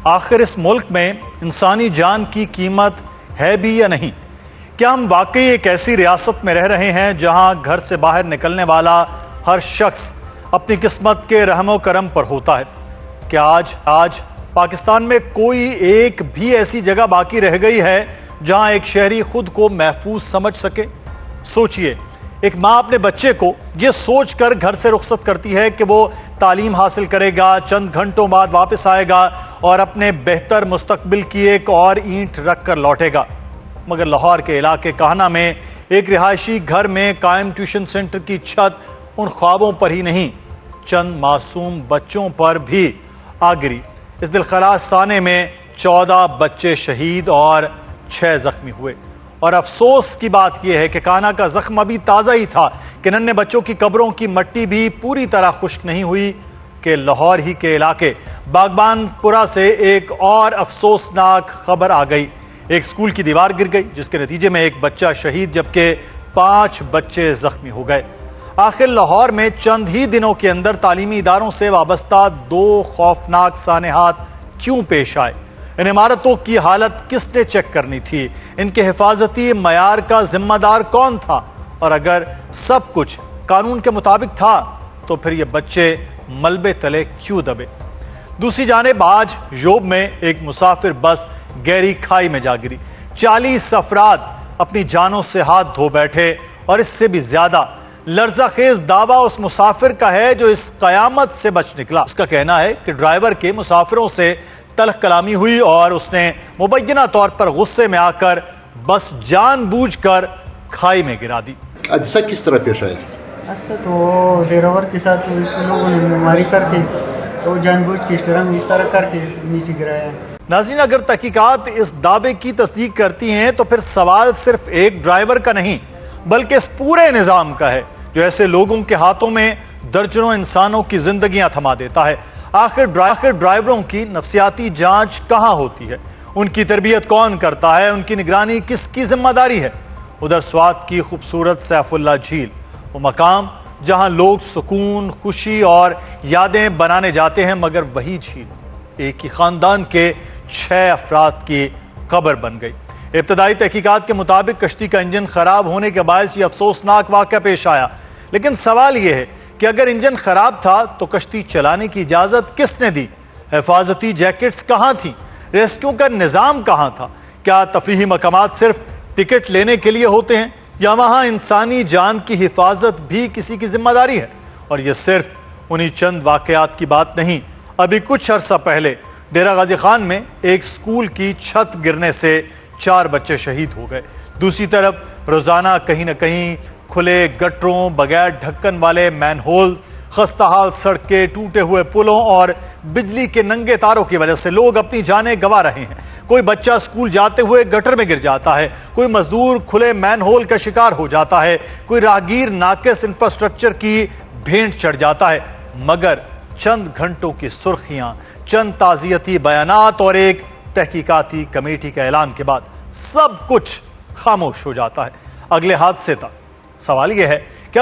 آخر اس ملک میں انسانی جان کی قیمت ہے بھی یا نہیں؟ کیا ہم واقعی ایک ایسی ریاست میں رہ رہے ہیں جہاں گھر سے باہر نکلنے والا ہر شخص اپنی قسمت کے رحم و کرم پر ہوتا ہے؟ کیا آج پاکستان میں کوئی ایک بھی ایسی جگہ باقی رہ گئی ہے جہاں ایک شہری خود کو محفوظ سمجھ سکے؟ سوچئے، ایک ماں اپنے بچے کو یہ سوچ کر گھر سے رخصت کرتی ہے کہ وہ تعلیم حاصل کرے گا، چند گھنٹوں بعد واپس آئے گا اور اپنے بہتر مستقبل کی ایک اور اینٹ رکھ کر لوٹے گا، مگر لاہور کے علاقے کاہنہ میں ایک رہائشی گھر میں قائم ٹیوشن سینٹر کی چھت ان خوابوں پر ہی نہیں، چند معصوم بچوں پر بھی آ گری۔ اس دلخراش سانے میں 14 بچے شہید اور 6 زخمی ہوئے، اور افسوس کی بات یہ ہے کہ کاہنہ کا زخم ابھی تازہ ہی تھا کہ ننھے بچوں کی قبروں کی مٹی بھی پوری طرح خشک نہیں ہوئی کہ لاہور ہی کے علاقے باغبان پورہ سے ایک اور افسوسناک خبر آ گئی۔ ایک سکول کی دیوار گر گئی جس کے نتیجے میں ایک بچہ شہید جبکہ 5 بچے زخمی ہو گئے۔ آخر لاہور میں چند ہی دنوں کے اندر تعلیمی اداروں سے وابستہ 2 خوفناک سانحات کیوں پیش آئے؟ ان عمارتوں کی حالت کس نے چیک کرنی تھی؟ ان کے حفاظتی معیار کا ذمہ دار کون تھا؟ اور اگر سب کچھ قانون کے مطابق تھا تو پھر یہ بچے ملبے تلے کیوں دبے؟ دوسری جانب آج یوب میں ایک مسافر بس گہری کھائی میں جا گری، 40 افراد اپنی جانوں سے ہاتھ دھو بیٹھے، اور اس سے بھی زیادہ لرزہ خیز دعویٰ اس مسافر کا ہے جو اس قیامت سے بچ نکلا۔ اس کا کہنا ہے کہ ڈرائیور کے مسافروں سے تلخ کلامی ہوئی اور اس نے مبینہ طور پر غصے میں آ کر بس جان بوجھ کر کھائی میں گرا دی۔ حادثہ کس طرح پیش آیا؟ حادثہ تو ڈرائیور کے ساتھ اس لوگوں نے ماری کر کے تو جان بوجھ کے اس طرح کر کے نیچے گرایا۔ ناظرین، اگر تحقیقات اس دعوے کی تصدیق کرتی ہیں تو پھر سوال صرف ایک ڈرائیور کا نہیں بلکہ اس پورے نظام کا ہے جو ایسے لوگوں کے ہاتھوں میں درجنوں انسانوں کی زندگیاں تھما دیتا ہے۔ آخر ڈرائیوروں کی نفسیاتی جانچ کہاں ہوتی ہے؟ ان کی تربیت کون کرتا ہے؟ ان کی نگرانی کس کی ذمہ داری ہے؟ ادھر سوات کی خوبصورت سیف اللہ جھیل، وہ مقام جہاں لوگ سکون، خوشی اور یادیں بنانے جاتے ہیں، مگر وہی جھیل ایک ہی خاندان کے 6 افراد کی قبر بن گئی۔ ابتدائی تحقیقات کے مطابق کشتی کا انجن خراب ہونے کے باعث یہ افسوسناک واقعہ پیش آیا، لیکن سوال یہ ہے کہ اگر انجن خراب تھا تو کشتی چلانے کی اجازت کس نے دی؟ حفاظتی جیکٹس کہاں تھیں؟ ریسکیو کا نظام کہاں تھا؟ کیا تفریحی مقامات صرف ٹکٹ لینے کے لیے ہوتے ہیں یا وہاں انسانی جان کی حفاظت بھی کسی کی ذمہ داری ہے؟ اور یہ صرف انہی چند واقعات کی بات نہیں۔ ابھی کچھ عرصہ پہلے ڈیرہ غازی خان میں ایک سکول کی چھت گرنے سے 4 بچے شہید ہو گئے۔ دوسری طرف روزانہ کہیں نہ کہیں کھلے گٹروں، بغیر ڈھکن والے مین ہول، خستہ حال سڑکیں، ٹوٹے ہوئے پلوں اور بجلی کے ننگے تاروں کی وجہ سے لوگ اپنی جانیں گنوا رہے ہیں۔ کوئی بچہ اسکول جاتے ہوئے گٹر میں گر جاتا ہے، کوئی مزدور کھلے مین ہول کا شکار ہو جاتا ہے، کوئی راہگیر ناقص انفراسٹرکچر کی بھینٹ چڑھ جاتا ہے، مگر چند گھنٹوں کی سرخیاں، چند تعزیتی بیانات اور ایک تحقیقاتی کمیٹی کے اعلان کے بعد سب کچھ خاموش ہو جاتا ہے اگلے حادثے تک۔ سوال یہ ہے کہ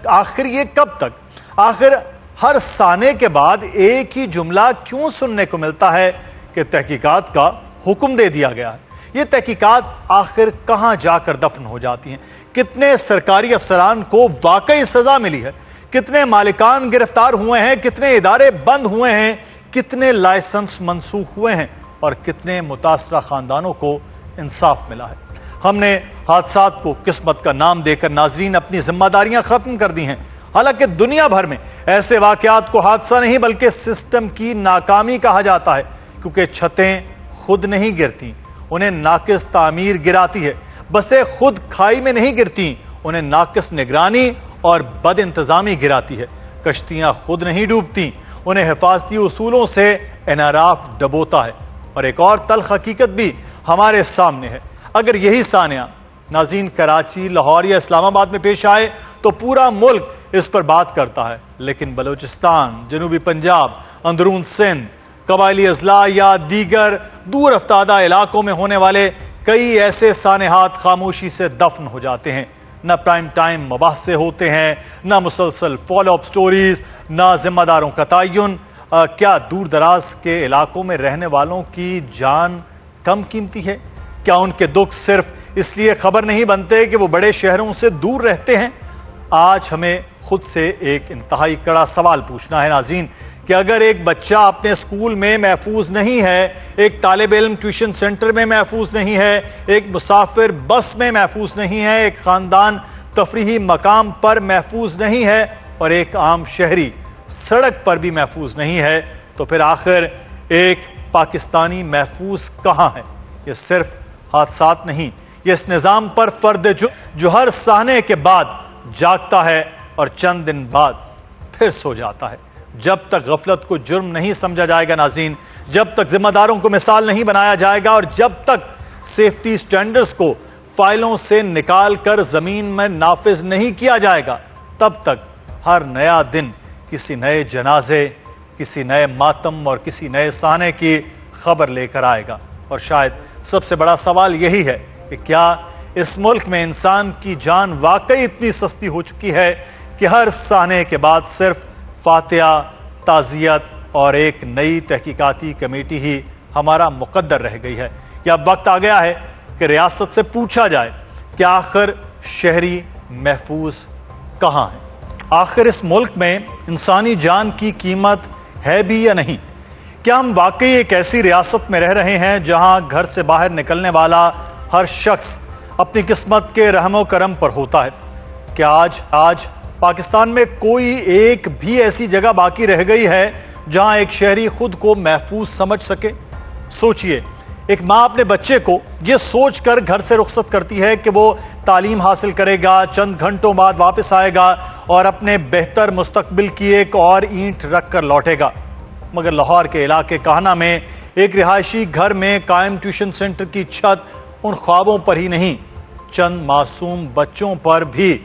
آخر یہ کب تک؟ آخر ہر سانے کے بعد ایک ہی جملہ کیوں سننے کو ملتا ہے کہ تحقیقات کا حکم دے دیا گیا ہے؟ یہ تحقیقات آخر کہاں جا کر دفن ہو جاتی ہیں؟ کتنے سرکاری افسران کو واقعی سزا ملی ہے؟ کتنے مالکان گرفتار ہوئے ہیں؟ کتنے ادارے بند ہوئے ہیں؟ کتنے لائسنس منسوخ ہوئے ہیں؟ اور کتنے متاثرہ خاندانوں کو انصاف ملا ہے؟ ہم نے حادثات کو قسمت کا نام دے کر ناظرین اپنی ذمہ داریاں ختم کر دی ہیں، حالانکہ دنیا بھر میں ایسے واقعات کو حادثہ نہیں بلکہ سسٹم کی ناکامی کہا جاتا ہے، کیونکہ چھتیں خود نہیں گرتی، انہیں ناقص تعمیر گراتی ہے۔ بسیں خود کھائی میں نہیں گرتی، انہیں ناقص نگرانی اور بد انتظامی گراتی ہے۔ کشتیاں خود نہیں ڈوبتی، انہیں حفاظتی اصولوں سے انحراف ڈبوتا ہے۔ اور ایک اور تلخ حقیقت بھی ہمارے سامنے ہے، اگر یہی سانحہ ناظرین کراچی، لاہور یا اسلام آباد میں پیش آئے تو پورا ملک اس پر بات کرتا ہے، لیکن بلوچستان، جنوبی پنجاب، اندرون سندھ، قبائلی اضلاع یا دیگر دور افتادہ علاقوں میں ہونے والے کئی ایسے سانحات خاموشی سے دفن ہو جاتے ہیں۔ نہ پرائم ٹائم مباحثے ہوتے ہیں، نہ مسلسل فالو اپ سٹوریز، نہ ذمہ داروں کا تعین۔ کیا دور دراز کے علاقوں میں رہنے والوں کی جان کم قیمتی ہے؟ کیا ان کے دکھ صرف اس لیے خبر نہیں بنتے کہ وہ بڑے شہروں سے دور رہتے ہیں؟ آج ہمیں خود سے ایک انتہائی کڑا سوال پوچھنا ہے ناظرین کہ اگر ایک بچہ اپنے اسکول میں محفوظ نہیں ہے، ایک طالب علم ٹیوشن سینٹر میں محفوظ نہیں ہے، ایک مسافر بس میں محفوظ نہیں ہے، ایک خاندان تفریحی مقام پر محفوظ نہیں ہے اور ایک عام شہری سڑک پر بھی محفوظ نہیں ہے، تو پھر آخر ایک پاکستانی محفوظ کہاں ہے؟ یہ صرف حادثات نہیں، یہ اس نظام پر فرد جو ہر سہنے کے بعد جاگتا ہے اور چند دن بعد پھر سو جاتا ہے۔ جب تک غفلت کو جرم نہیں سمجھا جائے گا ناظرین، جب تک ذمہ داروں کو مثال نہیں بنایا جائے گا اور جب تک سیفٹی سٹینڈرز کو فائلوں سے نکال کر زمین میں نافذ نہیں کیا جائے گا، تب تک ہر نیا دن کسی نئے جنازے، کسی نئے ماتم اور کسی نئے سہنے کی خبر لے کر آئے گا۔ اور شاید سب سے بڑا سوال یہی ہے کہ کیا اس ملک میں انسان کی جان واقعی اتنی سستی ہو چکی ہے کہ ہر سہنے کے بعد صرف فاتحہ، تعزیت اور ایک نئی تحقیقاتی کمیٹی ہی ہمارا مقدر رہ گئی ہے؟ یا اب وقت آ گیا ہے کہ ریاست سے پوچھا جائے کہ آخر شہری محفوظ کہاں ہیں؟ آخر اس ملک میں انسانی جان کی قیمت ہے بھی یا نہیں؟ کیا ہم واقعی ایک ایسی ریاست میں رہ رہے ہیں جہاں گھر سے باہر نکلنے والا ہر شخص اپنی قسمت کے رحم و کرم پر ہوتا ہے؟ کیا آج پاکستان میں کوئی ایک بھی ایسی جگہ باقی رہ گئی ہے جہاں ایک شہری خود کو محفوظ سمجھ سکے؟ سوچئے، ایک ماں اپنے بچے کو یہ سوچ کر گھر سے رخصت کرتی ہے کہ وہ تعلیم حاصل کرے گا، چند گھنٹوں بعد واپس آئے گا اور اپنے بہتر مستقبل کی ایک اور اینٹ رکھ کر لوٹے گا، مگر لاہور کے علاقے کاہنہ میں ایک رہائشی گھر میں قائم ٹیوشن سینٹر کی چھت ان خوابوں پر ہی نہیں، چند معصوم بچوں پر بھی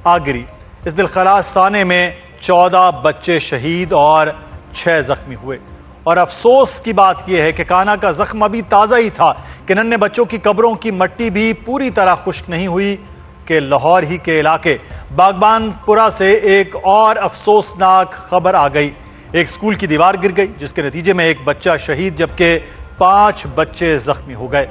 آ گری۔ اس دلخراش سانے میں 14 بچے شہید اور 6 زخمی ہوئے، اور افسوس کی بات یہ ہے کہ کاہنہ کا زخم ابھی تازہ ہی تھا کہ ننھے بچوں کی قبروں کی مٹی بھی پوری طرح خشک نہیں ہوئی کہ لاہور ہی کے علاقے باغبان پورہ سے ایک اور افسوسناک خبر آ گئی۔ ایک اسکول کی دیوار گر گئی جس کے نتیجے میں ایک بچہ شہید جبکہ 5 بچے زخمی ہو گئے۔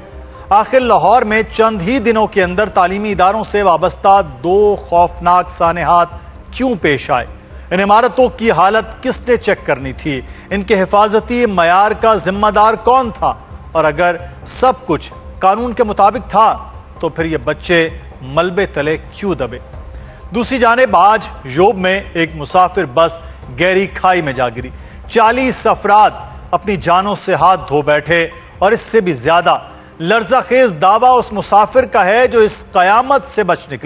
آخر لاہور میں چند ہی دنوں کے اندر تعلیمی اداروں سے وابستہ 2 خوفناک سانحات کیوں پیش آئے؟ ان عمارتوں کی حالت کس نے چیک کرنی تھی؟ ان کے حفاظتی معیار کا ذمہ دار کون تھا؟ اور اگر سب کچھ قانون کے مطابق تھا تو پھر یہ بچے ملبے تلے کیوں دبے؟ دوسری جانب آج یوب میں ایک مسافر بس گہری کھائی میں جا گری، 40 افراد اپنی جانوں سے ہاتھ دھو بیٹھے، اور اس سے بھی زیادہ لرزہ خیز دعویٰ اس مسافر کا ہے جو اس قیامت سے بچ نکلا۔